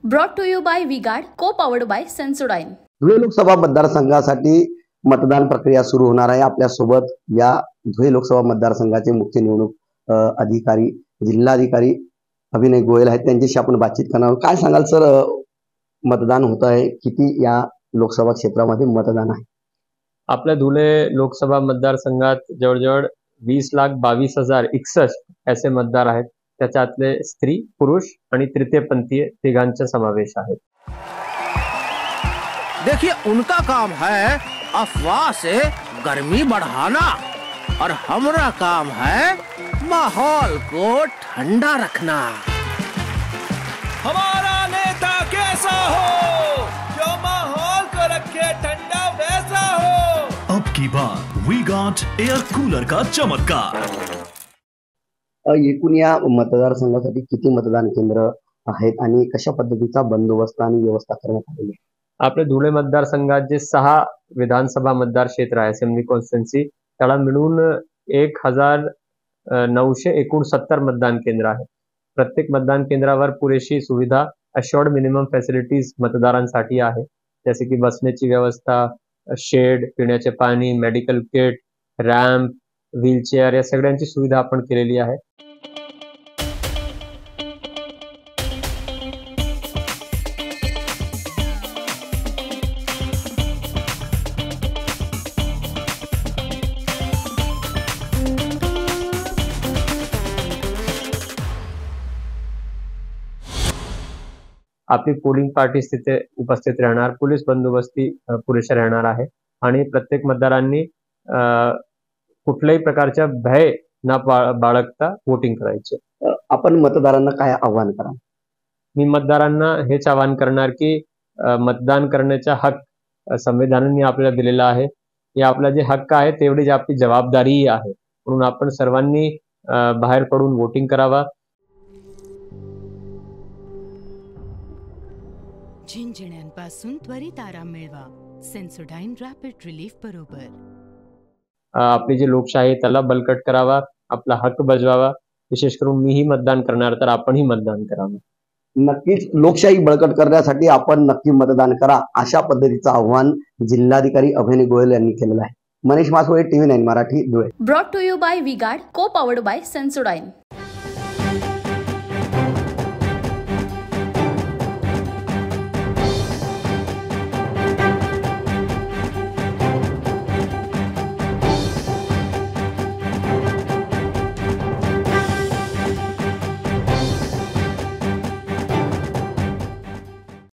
Brought to you by V-Guard, co-powered by Sensodyne. Dhule Lok Sabha मतदारसंघासाठी मतदान प्रक्रिया सुरू होणार आहे। आपल्या सोबत या धुळे लोकसभा मतदारसंघाचे मुख्य निवडणूक अधिकारी जिल्हाधिकारी अभिनय गोयल आहेत, त्यांच्याशी आपण बातचीत करणार आहोत। काय सांगाल सर, मतदान होत आहे, किती या लोकसभा क्षेत्रामध्ये मतदान आहे? आपल्या धुळे लोकसभा मतदारसंघात जवळजवळ 20,22,061 असे मतदार आहेत। त्याच्यातले स्त्री, पुरुष आणि तृतीयपंथीय तिघांचा समावेश आहे। देखिए, उनका काम है अफवाह से गर्मी बढ़ाना और हमारा काम है माहौल को ठंडा रखना। हमारा नेता कैसा हो जो माहौल को रखे ठंडा वैसा हो। अब की बार वी-गार्ड एयर कूलर का चमत्कार। एकूण या मतदारसंघासाठी किती मतदान केंद्र आहेत आणि कशा पद्धतीचा बंदोबस्त आणि व्यवस्था करण्यात आली आहे? आपल्या धुळे मतदारसंघात जे 6 विधानसभा मतदार क्षेत्र आहे, असेंब्ली कॉन्स्टिट्युन्सी, त्याला मिळून 1969 मतदान केंद्र आहे। प्रत्येक मतदान केंद्रावर पुरेशी सुविधा, अशोर्ड मिनिमम फॅसिलिटीज मतदारांसाठी आहे, जसे की बसण्याची व्यवस्था, शेड, पिण्याचे पाणी, मेडिकल किट, रॅम्प, व्हीलचेअर या सगळ्यांची सुविधा आपण केलेली आहे। आपली पोलिंग पार्टी तिथे उपस्थित राहणार, पोलीस बंदोबस्ती पुरेशा राहणार आहे आणि प्रत्येक मतदारांनी कुठल्याही प्रकारच्या भय न बाळगता वोटिंग करायचे। आपण मतदारांना काय आव्हान करा? मी मतदारांना हेच आवाहन करणार की मतदान करण्याचा हक्क संविधानाने आपल्याला दिलेला आहे। हे आपला जे हक्क आहे तेवढीच आपली जबाबदारीही आहे, म्हणून आपण सर्वांनी बाहेर पडून वोटिंग करावा। झिंझिण्यांपासून त्वरित आराम मिळवा सेन्सोडाइन रॅपिड रिलीफ बरोबर। आपली जी लोकशाही त्याला बळकट करावा, आपला हक्क बजवावा। विशेष करून मीही मतदान करणार, तर आपणही मतदान करावं। नक्कीच लोकशाही बळकट करण्यासाठी आपण नक्की मतदान करा, अशा पद्धतीचं आव्हान जिल्हाधिकारी अभिनय गोयल यांनी केलेलं आहे। Manish Masole, TV9 Marathi, Dhule. Brought to you by V-Guard, co-powered by Sensodyne.